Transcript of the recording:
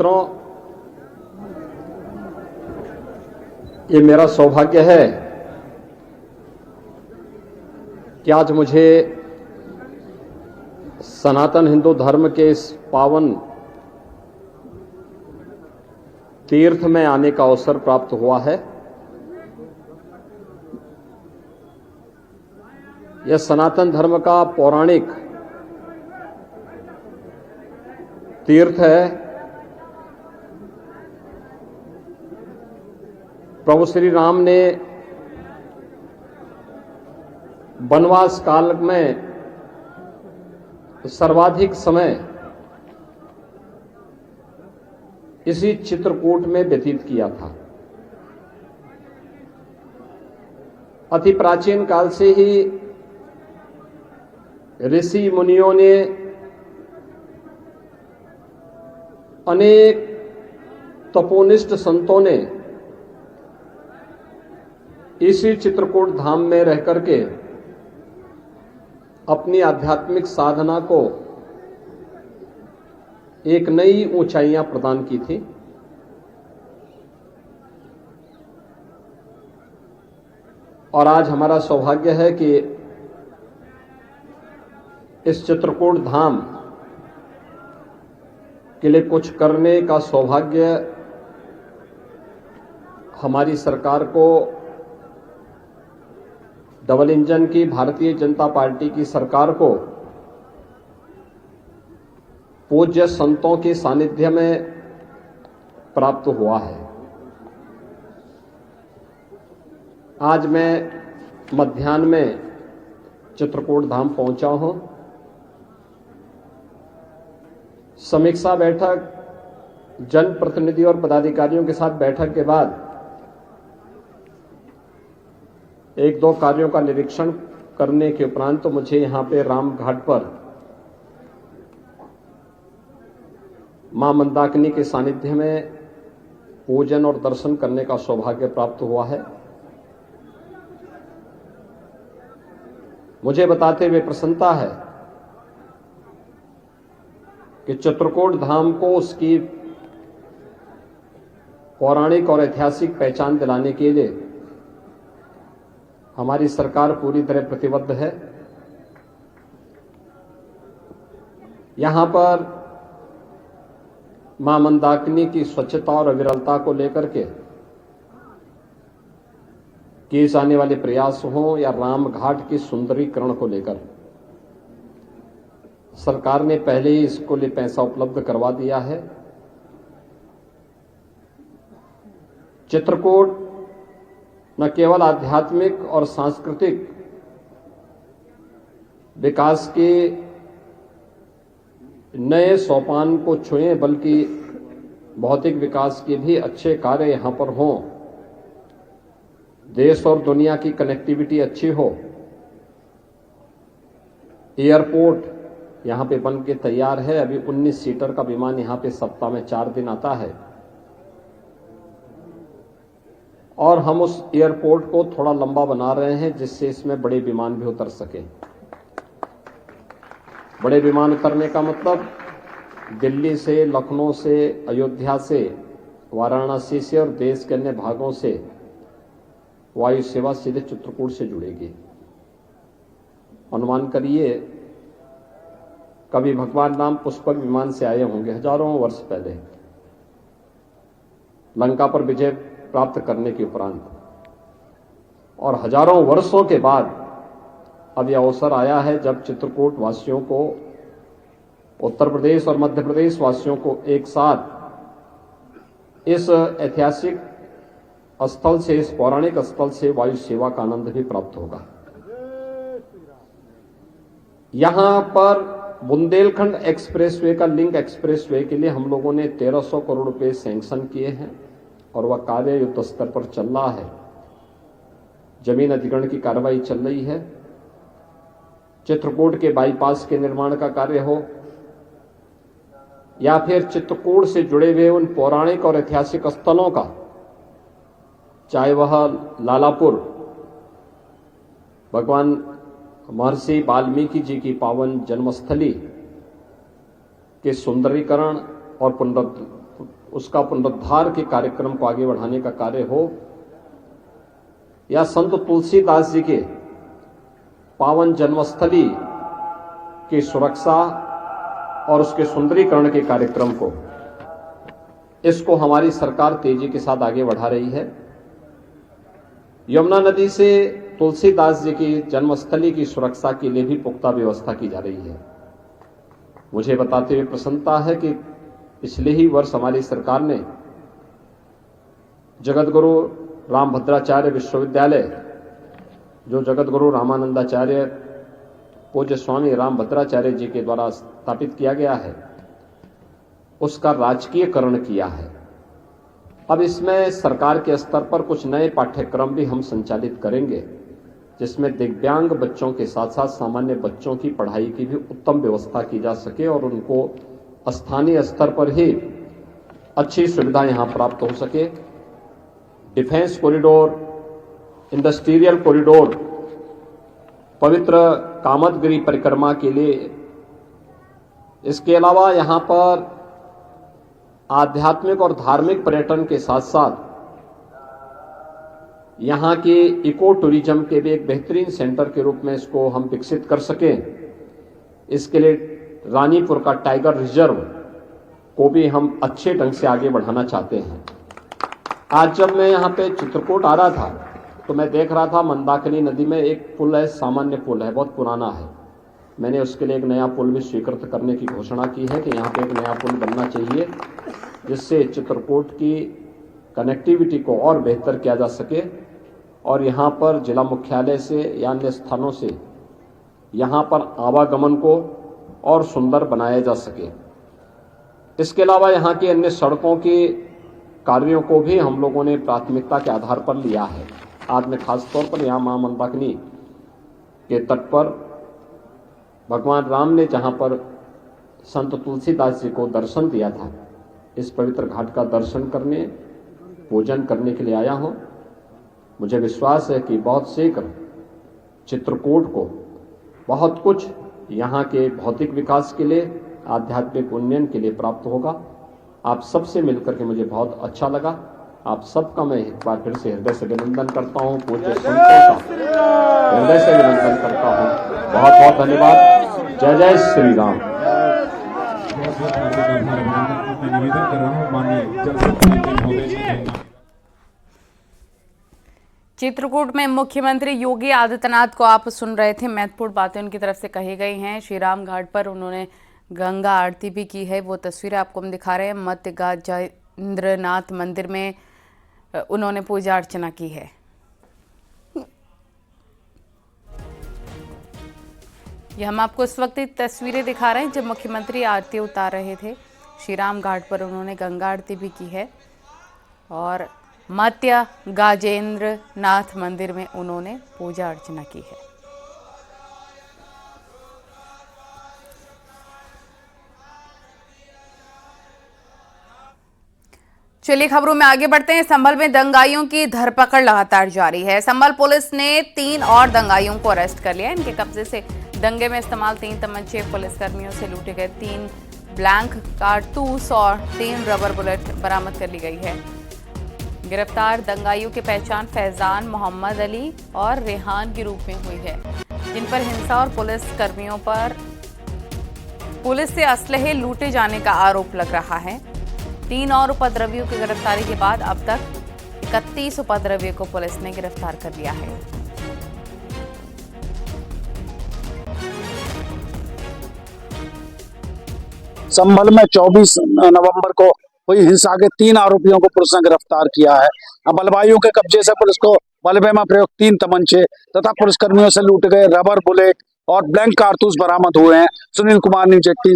मित्रों, ये मेरा सौभाग्य है कि आज मुझे सनातन हिंदू धर्म के इस पावन तीर्थ में आने का अवसर प्राप्त हुआ है। यह सनातन धर्म का पौराणिक तीर्थ है। प्रभु श्री राम ने वनवास काल में सर्वाधिक समय इसी चित्रकूट में व्यतीत किया था। अति प्राचीन काल से ही ऋषि मुनियों ने अनेक तपोनिष्ठ संतों ने इसी चित्रकूट धाम में रह करके अपनी आध्यात्मिक साधना को एक नई ऊंचाइयां प्रदान की थी। और आज हमारा सौभाग्य है कि इस चित्रकूट धाम के लिए कुछ करने का सौभाग्य हमारी सरकार को, डबल इंजन की भारतीय जनता पार्टी की सरकार को पूज्य संतों के सानिध्य में प्राप्त हुआ है। आज मैं मध्याह्न में चित्रकूट धाम पहुंचा हूं। समीक्षा बैठक, जनप्रतिनिधि और पदाधिकारियों के साथ बैठक के बाद एक दो कार्यों का निरीक्षण करने के उपरांत तो मुझे यहां पे राम घाट पर मां मंदाकिनी के सानिध्य में पूजन और दर्शन करने का सौभाग्य प्राप्त हुआ है। मुझे बताते हुए प्रसन्नता है कि चित्रकूट धाम को उसकी पौराणिक और ऐतिहासिक पहचान दिलाने के लिए हमारी सरकार पूरी तरह प्रतिबद्ध है। यहां पर मां मंदाकिनी की स्वच्छता और अविरलता को लेकर के किए जाने वाले प्रयास हों या राम घाट की सुंदरीकरण को लेकर, सरकार ने पहले ही इसको लिए पैसा उपलब्ध करवा दिया है। चित्रकूट न केवल आध्यात्मिक और सांस्कृतिक विकास के नए सोपान को छुएं, बल्कि भौतिक विकास के भी अच्छे कार्य यहां पर हों। देश और दुनिया की कनेक्टिविटी अच्छी हो। एयरपोर्ट यहां पे बन के तैयार है। अभी 19 सीटर का विमान यहां पे सप्ताह में 4 दिन आता है और हम उस एयरपोर्ट को थोड़ा लंबा बना रहे हैं जिससे इसमें बड़े विमान भी उतर सके। बड़े विमान उतरने का मतलब दिल्ली से, लखनऊ से, अयोध्या से, वाराणसी से और देश के अन्य भागों से वायु सेवा सीधे चित्रकूट से जुड़ेगी। अनुमान करिए कभी भगवान राम पुष्पक विमान से आए होंगे हजारों वर्ष पहले, लंका पर विजय प्राप्त करने के उपरांत, और हजारों वर्षों के बाद अब यह अवसर आया है जब चित्रकूट वासियों को, उत्तर प्रदेश और मध्य प्रदेश वासियों को एक साथ इस ऐतिहासिक स्थल से, इस पौराणिक स्थल से वायु सेवा का आनंद भी प्राप्त होगा। यहां पर बुंदेलखंड एक्सप्रेसवे का लिंक एक्सप्रेसवे के लिए हम लोगों ने 1300 करोड़ रुपए सैंक्शन किए हैं और वह कार्य युद्ध स्तर पर चल रहा है। जमीन अधिग्रहण की कार्रवाई चल रही है। चित्रकूट के बाईपास के निर्माण का कार्य हो या फिर चित्रकूट से जुड़े हुए उन पौराणिक और ऐतिहासिक स्थलों का, चाहे वह लालापुर भगवान महर्षि वाल्मीकि जी की पावन जन्मस्थली के सुंदरीकरण और उसका पुनरुद्धार के कार्यक्रम को आगे बढ़ाने का कार्य हो, या संत तुलसीदास जी के पावन जन्मस्थली की सुरक्षा और उसके सुंदरीकरण के कार्यक्रम को, इसको हमारी सरकार तेजी के साथ आगे बढ़ा रही है। यमुना नदी से तुलसीदास जी की जन्मस्थली की सुरक्षा के लिए भी पुख्ता व्यवस्था की जा रही है। मुझे बताते हुए प्रसन्नता है कि पिछले ही वर्ष हमारी सरकार ने जगतगुरु रामभद्राचार्य विश्वविद्यालय, जो जगतगुरु रामानंदाचार्य पूज्य स्वामी रामभद्राचार्य जी के द्वारा स्थापित किया गया है, उसका राजकीयकरण किया है। अब इसमें सरकार के स्तर पर कुछ नए पाठ्यक्रम भी हम संचालित करेंगे, जिसमें दिव्यांग बच्चों के साथ साथ सामान्य बच्चों की पढ़ाई की भी उत्तम व्यवस्था की जा सके और उनको स्थानीय स्तर पर ही अच्छी सुविधा यहां प्राप्त हो सके। डिफेंस कॉरिडोर, इंडस्ट्रियल कॉरिडोर, पवित्र कामदगिरी परिक्रमा के लिए, इसके अलावा यहां पर आध्यात्मिक और धार्मिक पर्यटन के साथ साथ यहां के इको टूरिज्म के भी एक बेहतरीन सेंटर के रूप में इसको हम विकसित कर सकें, इसके लिए रानीपुर का टाइगर रिजर्व को भी हम अच्छे ढंग से आगे बढ़ाना चाहते हैं। आज जब मैं यहां पे चित्रकूट आ रहा था तो मैं देख रहा था मंदाकिनी नदी में एक पुल है, सामान्य पुल है, बहुत पुराना है। मैंने उसके लिए एक नया पुल भी स्वीकृत करने की घोषणा की है कि यहाँ पे एक नया पुल बनना चाहिए, जिससे चित्रकूट की कनेक्टिविटी को और बेहतर किया जा सके और यहाँ पर जिला मुख्यालय से या अन्य स्थानों से यहाँ पर आवागमन को और सुंदर बनाया जा सके। इसके अलावा यहाँ की अन्य सड़कों के कार्यों को भी हम लोगों ने प्राथमिकता के आधार पर लिया है। आज मैं खास तौर पर यहाँ मां मंदाकिनी के तट पर भगवान राम ने जहाँ पर संत तुलसीदास जी को दर्शन दिया था, इस पवित्र घाट का दर्शन करने, पूजन करने के लिए आया हूँ। मुझे विश्वास है कि बहुत शीघ्र चित्रकूट को बहुत कुछ यहाँ के भौतिक विकास के लिए, आध्यात्मिक उन्नयन के लिए प्राप्त होगा। आप सबसे मिलकर के मुझे बहुत अच्छा लगा। आप सबका मैं एक बार फिर से हृदय से अभिनंदन करता हूँ, पूज्य संतों का हृदय से अभिनंदन करता हूँ। बहुत बहुत धन्यवाद। जय जय श्री राम। निवेदन कर रहा हूँ माननीय जल शक्ति महोदय जी। चित्रकूट में मुख्यमंत्री योगी आदित्यनाथ को आप सुन रहे थे, महत्वपूर्ण बातें उनकी तरफ से कही गई हैं। श्री राम घाट पर उन्होंने गंगा आरती भी की है, वो तस्वीरें आपको हम दिखा रहे हैं। मध्य गाजेंद्रनाथ मंदिर में उन्होंने पूजा अर्चना की है। ये हम आपको इस वक्त तस्वीरें दिखा रहे हैं जब मुख्यमंत्री आरती उतार रहे थे। श्री राम घाट पर उन्होंने गंगा आरती भी की है और मध्य गाजेंद्रनाथ मंदिर में उन्होंने पूजा अर्चना की है। चलिए खबरों में आगे बढ़ते हैं। संभल में दंगाइयों की धरपकड़ लगातार जारी है। संभल पुलिस ने 3 और दंगाइयों को अरेस्ट कर लिया। इनके कब्जे से दंगे में इस्तेमाल 3 तमंचे, पुलिसकर्मियों से लूटे गए 3 ब्लैंक कारतूस और 3 रबर बुलेट बरामद कर ली गई है। गिरफ्तार दंगाइयों की पहचान फैजान, मोहम्मद अली और रेहान के रूप में हुई है, जिन पर हिंसा और पुलिसकर्मियों पर पुलिस से असलहे लूटे जाने का आरोप लग रहा है। 3 और उपद्रवियों की गिरफ्तारी के बाद अब तक 31 उपद्रवियों को पुलिस ने गिरफ्तार कर लिया है। संभल में 24 नवंबर को हुई हिंसा के 3 आरोपियों को पुलिस ने गिरफ्तार किया है। बलवाइयों के कब्जे से पुलिस को बलवे में प्रयुक्त 3 तमंचे तथा पुलिसकर्मियों से लूटे गए रबर बुलेट और ब्लैंक कारतूस बरामद हुए हैं। सुनील कुमार न्यूज़ 18।